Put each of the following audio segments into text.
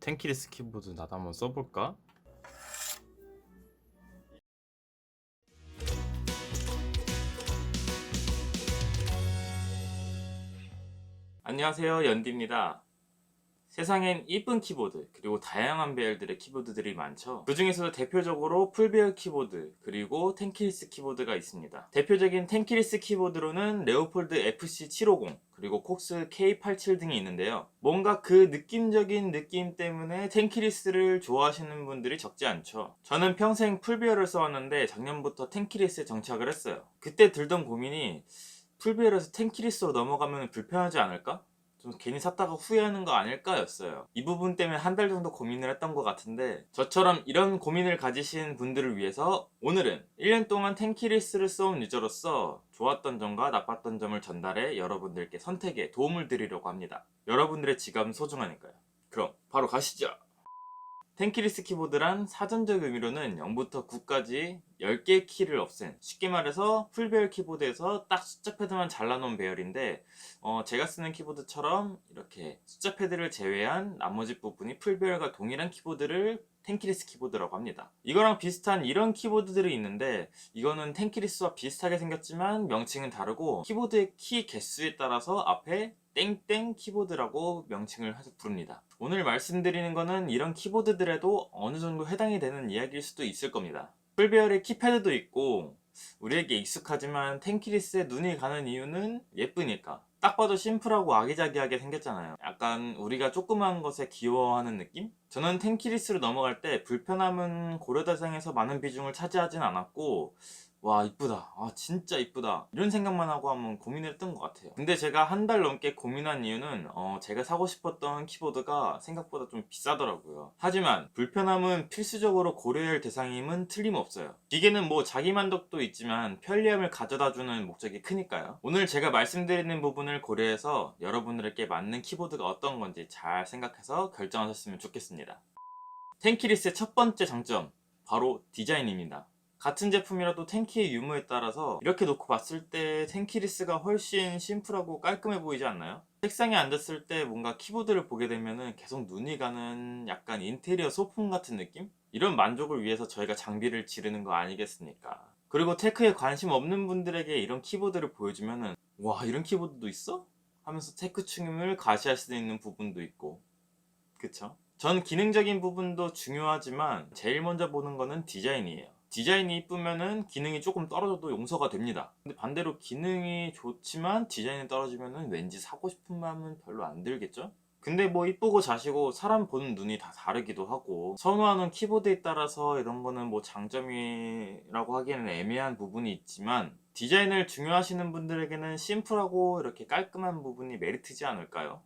텐키리스 키보드 나도 한번 써볼까? 안녕하세요, 연디입니다. 세상엔 이쁜 키보드 그리고 다양한 배열들의 키보드들이 많죠. 그 중에서도 대표적으로 풀배열 키보드 그리고 텐키리스 키보드가 있습니다. 대표적인 텐키리스 키보드로는 레오폴드 FC750 그리고 콕스 K87 등이 있는데요. 뭔가 그 느낌적인 느낌 때문에 텐키리스를 좋아하시는 분들이 적지 않죠. 저는 평생 풀배열을 써왔는데 작년부터 텐키리스에 정착을 했어요. 그때 들던 고민이 풀배열에서 텐키리스로 넘어가면 불편하지 않을까? 좀 괜히 샀다가 후회하는 거 아닐까 였어요. 이 부분 때문에 한 달 정도 고민을 했던 것 같은데, 저처럼 이런 고민을 가지신 분들을 위해서 오늘은 1년 동안 텐키리스를 써온 유저로서 좋았던 점과 나빴던 점을 전달해 여러분들께 선택에 도움을 드리려고 합니다. 여러분들의 지갑은 소중하니까요. 그럼 바로 가시죠. 텐키리스 키보드란 사전적 의미로는 0부터 9까지 10개의 키를 없앤, 쉽게 말해서 풀배열 키보드에서 딱 숫자 패드만 잘라놓은 배열인데, 제가 쓰는 키보드처럼 이렇게 숫자 패드를 제외한 나머지 부분이 풀배열과 동일한 키보드를 텐키리스 키보드라고 합니다. 이거랑 비슷한 이런 키보드들이 있는데, 이거는 텐키리스와 비슷하게 생겼지만 명칭은 다르고, 키보드의 키 개수에 따라서 앞에 땡땡 키보드라고 명칭을 해서 부릅니다. 오늘 말씀드리는 거는 이런 키보드들에도 어느 정도 해당이 되는 이야기일 수도 있을 겁니다. 풀배열의 키패드도 있고, 우리에게 익숙하지만 텐키리스에 눈이 가는 이유는 예쁘니까. 딱 봐도 심플하고 아기자기하게 생겼잖아요. 약간 우리가 조그마한 것에 귀여워하는 느낌? 저는 텐키리스로 넘어갈 때 불편함은 고려 대상에서 많은 비중을 차지하진 않았고, 와 이쁘다, 아 진짜 이쁘다, 이런 생각만 하고 한번 고민을 했던 것 같아요. 근데 제가 한 달 넘게 고민한 이유는 제가 사고 싶었던 키보드가 생각보다 좀 비싸더라고요. 하지만 불편함은 필수적으로 고려해야 할 대상임은 틀림없어요. 기계는 뭐 자기 만족도 있지만 편리함을 가져다주는 목적이 크니까요. 오늘 제가 말씀드리는 부분을 고려해서 여러분들에게 맞는 키보드가 어떤 건지 잘 생각해서 결정하셨으면 좋겠습니다. 텐키리스의 첫 번째 장점, 바로 디자인입니다. 같은 제품이라도 텐키의 유무에 따라서 이렇게 놓고 봤을 때 텐키리스가 훨씬 심플하고 깔끔해 보이지 않나요? 책상에 앉았을 때 뭔가 키보드를 보게 되면 계속 눈이 가는 약간 인테리어 소품 같은 느낌? 이런 만족을 위해서 저희가 장비를 지르는 거 아니겠습니까? 그리고 테크에 관심 없는 분들에게 이런 키보드를 보여주면은 와 이런 키보드도 있어? 하면서 테크충을 가시할 수 있는 부분도 있고, 그쵸? 전 기능적인 부분도 중요하지만 제일 먼저 보는 거는 디자인이에요. 디자인이 이쁘면은 기능이 조금 떨어져도 용서가 됩니다. 근데 반대로 기능이 좋지만 디자인이 떨어지면은 왠지 사고 싶은 마음은 별로 안 들겠죠? 근데 뭐 이쁘고 자시고 사람 보는 눈이 다 다르기도 하고, 선호하는 키보드에 따라서 이런 거는 뭐 장점이라고 하기에는 애매한 부분이 있지만, 디자인을 중요하시는 분들에게는 심플하고 이렇게 깔끔한 부분이 메리트지 않을까요?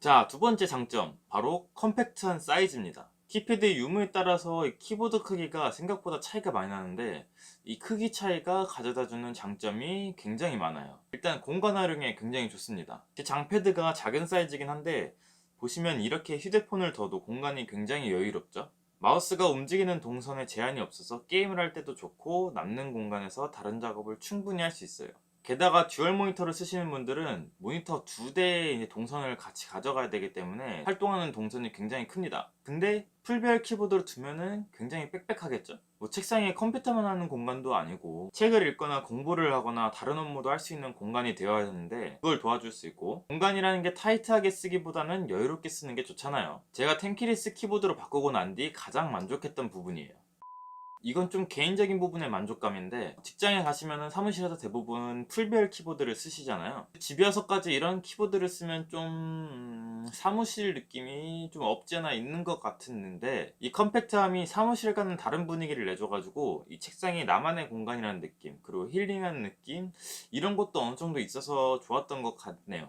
자, 두 번째 장점, 바로 컴팩트한 사이즈입니다. 키패드의 유무에 따라서 이 키보드 크기가 생각보다 차이가 많이 나는데, 이 크기 차이가 가져다주는 장점이 굉장히 많아요. 일단 공간 활용에 굉장히 좋습니다. 제 장패드가 작은 사이즈긴 한데 보시면 이렇게 휴대폰을 둬도 공간이 굉장히 여유롭죠. 마우스가 움직이는 동선에 제한이 없어서 게임을 할 때도 좋고, 남는 공간에서 다른 작업을 충분히 할 수 있어요. 게다가 듀얼 모니터를 쓰시는 분들은 모니터 두 대의 동선을 같이 가져가야 되기 때문에 활동하는 동선이 굉장히 큽니다. 근데 풀배열 키보드로 두면은 굉장히 빽빽하겠죠? 뭐 책상에 컴퓨터만 하는 공간도 아니고, 책을 읽거나 공부를 하거나 다른 업무도 할 수 있는 공간이 되어야 하는데 그걸 도와줄 수 있고, 공간이라는 게 타이트하게 쓰기보다는 여유롭게 쓰는 게 좋잖아요. 제가 텐키리스 키보드로 바꾸고 난 뒤 가장 만족했던 부분이에요. 이건 좀 개인적인 부분의 만족감인데, 직장에 가시면은 사무실에서 대부분 풀배열 키보드를 쓰시잖아요. 집에 와서까지 이런 키보드를 쓰면 좀 사무실 느낌이 좀 없지 않아 있는 것 같았는데, 이 컴팩트함이 사무실과는 다른 분위기를 내줘가지고 이 책상이 나만의 공간이라는 느낌, 그리고 힐링하는 느낌, 이런 것도 어느 정도 있어서 좋았던 것 같네요.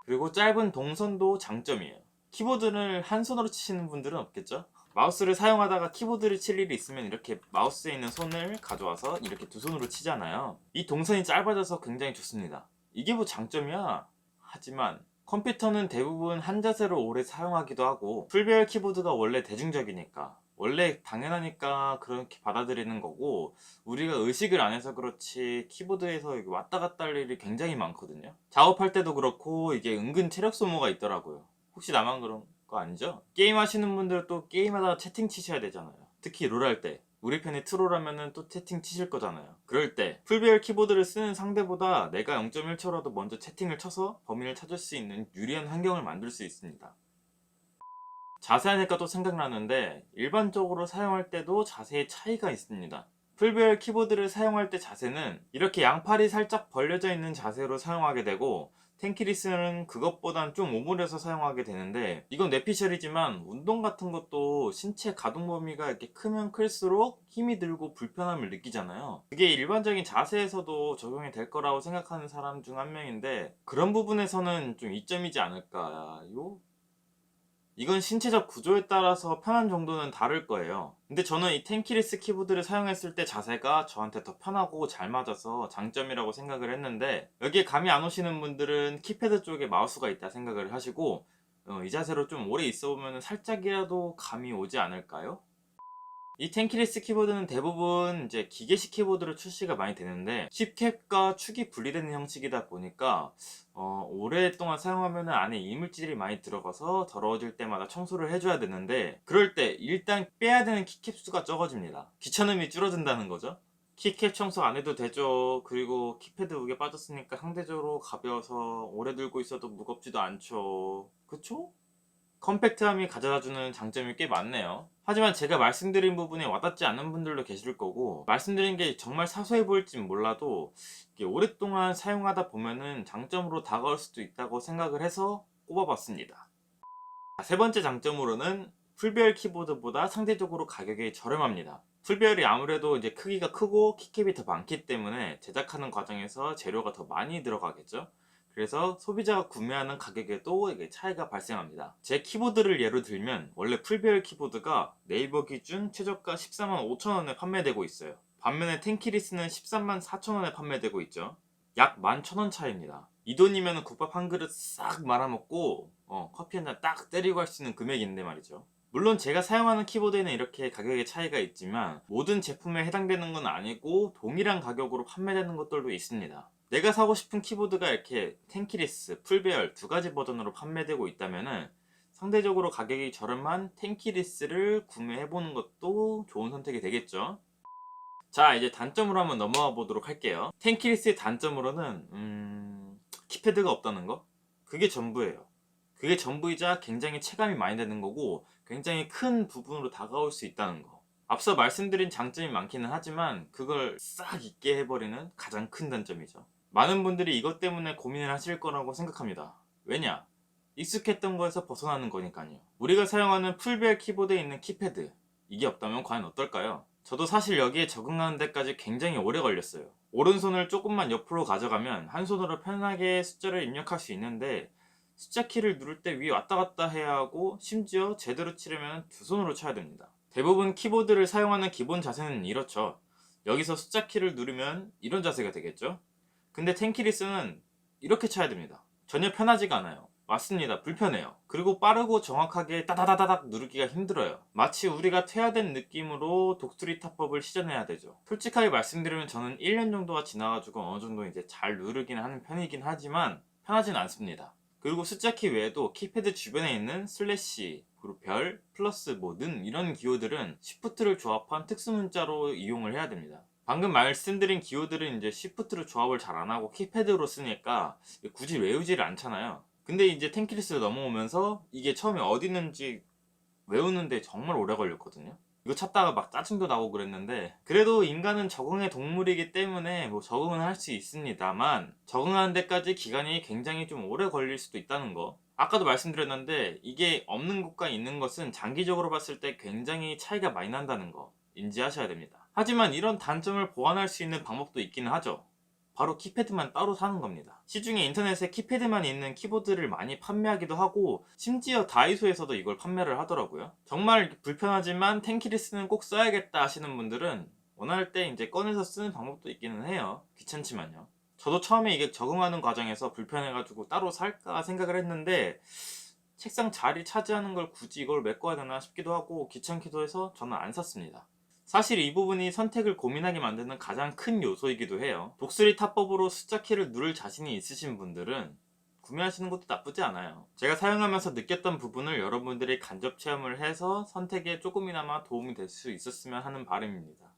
그리고 짧은 동선도 장점이에요. 키보드를 한 손으로 치시는 분들은 없겠죠? 마우스를 사용하다가 키보드를 칠 일이 있으면 이렇게 마우스에 있는 손을 가져와서 이렇게 두 손으로 치잖아요. 이 동선이 짧아져서 굉장히 좋습니다. 이게 뭐 장점이야? 하지만 컴퓨터는 대부분 한 자세로 오래 사용하기도 하고, 풀배열 키보드가 원래 대중적이니까, 원래 당연하니까 그렇게 받아들이는 거고, 우리가 의식을 안 해서 그렇지 키보드에서 이렇게 왔다 갔다 할 일이 굉장히 많거든요. 작업할 때도 그렇고 이게 은근 체력 소모가 있더라고요. 혹시 나만 그럼 거 아니죠? 게임 하시는 분들 또 게임하다가 채팅 치셔야 되잖아요. 특히 롤 할 때. 우리 편이 트롤하면은 또 채팅 치실 거잖아요. 그럴 때 풀배열 키보드를 쓰는 상대보다 내가 0.1초라도 먼저 채팅을 쳐서 범인을 찾을 수 있는 유리한 환경을 만들 수 있습니다. 자세하니까 또 생각나는데 일반적으로 사용할 때도 자세의 차이가 있습니다. 풀배열 키보드를 사용할 때 자세는 이렇게 양팔이 살짝 벌려져 있는 자세로 사용하게 되고, 텐키리스는 그것보단 좀 오므려서 사용하게 되는데, 이건 뇌피셜이지만 운동 같은 것도 신체 가동 범위가 이렇게 크면 클수록 힘이 들고 불편함을 느끼잖아요. 그게 일반적인 자세에서도 적용이 될 거라고 생각하는 사람 중 한 명인데, 그런 부분에서는 좀 이점이지 않을까요? 이건 신체적 구조에 따라서 편한 정도는 다를 거예요. 근데 저는 이 텐키리스 키보드를 사용했을 때 자세가 저한테 더 편하고 잘 맞아서 장점이라고 생각을 했는데, 여기에 감이 안 오시는 분들은 키패드 쪽에 마우스가 있다 생각을 하시고, 이 자세로 좀 오래 있어보면 살짝이라도 감이 오지 않을까요? 이 텐키리스 키보드는 대부분 이제 기계식 키보드로 출시가 많이 되는데, 칩캡과 축이 분리되는 형식이다 보니까 오랫동안 사용하면 안에 이물질이 많이 들어가서 더러워질 때마다 청소를 해줘야 되는데, 그럴 때 일단 빼야 되는 키캡 수가 적어집니다. 귀찮음이 줄어든다는 거죠. 키캡 청소 안 해도 되죠. 그리고 키패드 무게 빠졌으니까 상대적으로 가벼워서 오래 들고 있어도 무겁지도 않죠. 그쵸? 컴팩트함이 가져다주는 장점이 꽤 많네요. 하지만 제가 말씀드린 부분에 와닿지 않는 분들도 계실 거고, 말씀드린 게 정말 사소해 보일진 몰라도 이게 오랫동안 사용하다 보면은 장점으로 다가올 수도 있다고 생각을 해서 꼽아봤습니다. 세 번째 장점으로는 풀배열 키보드보다 상대적으로 가격이 저렴합니다. 풀배열이 아무래도 이제 크기가 크고 키캡이 더 많기 때문에 제작하는 과정에서 재료가 더 많이 들어가겠죠. 그래서 소비자가 구매하는 가격에도 이게 차이가 발생합니다. 제 키보드를 예로 들면 원래 풀배열 키보드가 네이버 기준 최저가 14만 5천원에 판매되고 있어요. 반면에 텐키리스는 13만 4천원에 판매되고 있죠. 약 11,000원 차이입니다. 이 돈이면 국밥 한 그릇 싹 말아먹고 커피 한 잔 딱 때리고 할 수 있는 금액인데 말이죠. 물론 제가 사용하는 키보드에는 이렇게 가격의 차이가 있지만 모든 제품에 해당되는 건 아니고 동일한 가격으로 판매되는 것들도 있습니다. 내가 사고 싶은 키보드가 이렇게 텐키리스, 풀배열 두 가지 버전으로 판매되고 있다면은 상대적으로 가격이 저렴한 텐키리스를 구매해보는 것도 좋은 선택이 되겠죠. 자, 이제 단점으로 한번 넘어가 보도록 할게요. 텐키리스의 단점으로는 키패드가 없다는 거? 그게 전부예요. 그게 전부이자 굉장히 체감이 많이 되는 거고, 굉장히 큰 부분으로 다가올 수 있다는 거. 앞서 말씀드린 장점이 많기는 하지만 그걸 싹 잊게 해버리는 가장 큰 단점이죠. 많은 분들이 이것 때문에 고민을 하실 거라고 생각합니다. 왜냐? 익숙했던 거에서 벗어나는 거니까요. 우리가 사용하는 풀벨 키보드에 있는 키패드, 이게 없다면 과연 어떨까요? 저도 사실 여기에 적응하는 데까지 굉장히 오래 걸렸어요. 오른손을 조금만 옆으로 가져가면 한 손으로 편하게 숫자를 입력할 수 있는데, 숫자 키를 누를 때 위에 왔다 갔다 해야 하고, 심지어 제대로 치려면 두 손으로 쳐야 됩니다. 대부분 키보드를 사용하는 기본 자세는 이렇죠. 여기서 숫자 키를 누르면 이런 자세가 되겠죠. 근데 텐키리스는 이렇게 쳐야 됩니다. 전혀 편하지가 않아요. 맞습니다. 불편해요. 그리고 빠르고 정확하게 따다다다닥 누르기가 힘들어요. 마치 우리가 퇴화된 느낌으로 독수리 타법을 시전해야 되죠. 솔직하게 말씀드리면 저는 1년 정도가 지나가지고 어느 정도 이제 잘 누르긴 하는 편이긴 하지만 편하진 않습니다. 그리고 숫자 키 외에도 키패드 주변에 있는 슬래시, 그리고 별, 플러스, 는 이런 기호들은 시프트를 조합한 특수 문자로 이용을 해야 됩니다. 방금 말씀드린 기호들은 이제 시프트로 조합을 잘 안하고 키패드로 쓰니까 굳이 외우지를 않잖아요. 근데 이제 텐키리스를 넘어오면서 이게 처음에 어디 있는지 외우는데 정말 오래 걸렸거든요. 이거 찾다가 막 짜증도 나고 그랬는데, 그래도 인간은 적응의 동물이기 때문에 뭐 적응은 할 수 있습니다만, 적응하는 데까지 기간이 굉장히 좀 오래 걸릴 수도 있다는 거. 아까도 말씀드렸는데 이게 없는 것과 있는 것은 장기적으로 봤을 때 굉장히 차이가 많이 난다는 거 인지하셔야 됩니다. 하지만 이런 단점을 보완할 수 있는 방법도 있기는 하죠. 바로 키패드만 따로 사는 겁니다. 시중에 인터넷에 키패드만 있는 키보드를 많이 판매하기도 하고, 심지어 다이소에서도 이걸 판매를 하더라고요. 정말 불편하지만 텐키리스는 꼭 써야겠다 하시는 분들은 원할 때 이제 꺼내서 쓰는 방법도 있기는 해요. 귀찮지만요. 저도 처음에 이게 적응하는 과정에서 불편해가지고 따로 살까 생각을 했는데, 책상 자리 차지하는 걸 굳이 이걸 메꿔야 되나 싶기도 하고 귀찮기도 해서 저는 안 샀습니다. 사실 이 부분이 선택을 고민하게 만드는 가장 큰 요소이기도 해요. 독수리 타법으로 숫자 키를 누를 자신이 있으신 분들은 구매하시는 것도 나쁘지 않아요. 제가 사용하면서 느꼈던 부분을 여러분들이 간접 체험을 해서 선택에 조금이나마 도움이 될 수 있었으면 하는 바람입니다.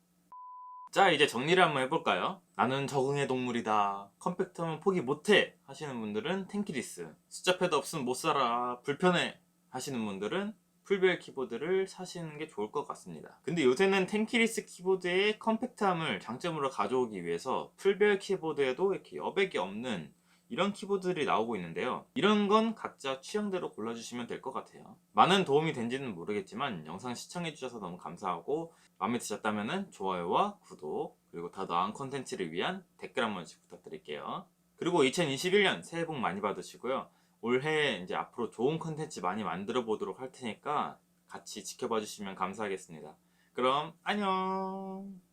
자, 이제 정리를 한번 해볼까요? 나는 적응의 동물이다, 컴팩트하면 포기 못해 하시는 분들은 텐키리스, 숫자 패드 없으면 못 살아, 불편해 하시는 분들은 풀배열 키보드를 사시는 게 좋을 것 같습니다. 근데 요새는 텐키리스 키보드의 컴팩트함을 장점으로 가져오기 위해서 풀배열 키보드에도 이렇게 여백이 없는 이런 키보드들이 나오고 있는데요. 이런 건 각자 취향대로 골라주시면 될 것 같아요. 많은 도움이 된지는 모르겠지만 영상 시청해주셔서 너무 감사하고, 마음에 드셨다면 좋아요와 구독, 그리고 더 나은 콘텐츠를 위한 댓글 한 번씩 부탁드릴게요. 그리고 2021년 새해 복 많이 받으시고요. 올해 이제 앞으로 좋은 콘텐츠 많이 만들어 보도록 할 테니까 같이 지켜봐 주시면 감사하겠습니다. 그럼 안녕.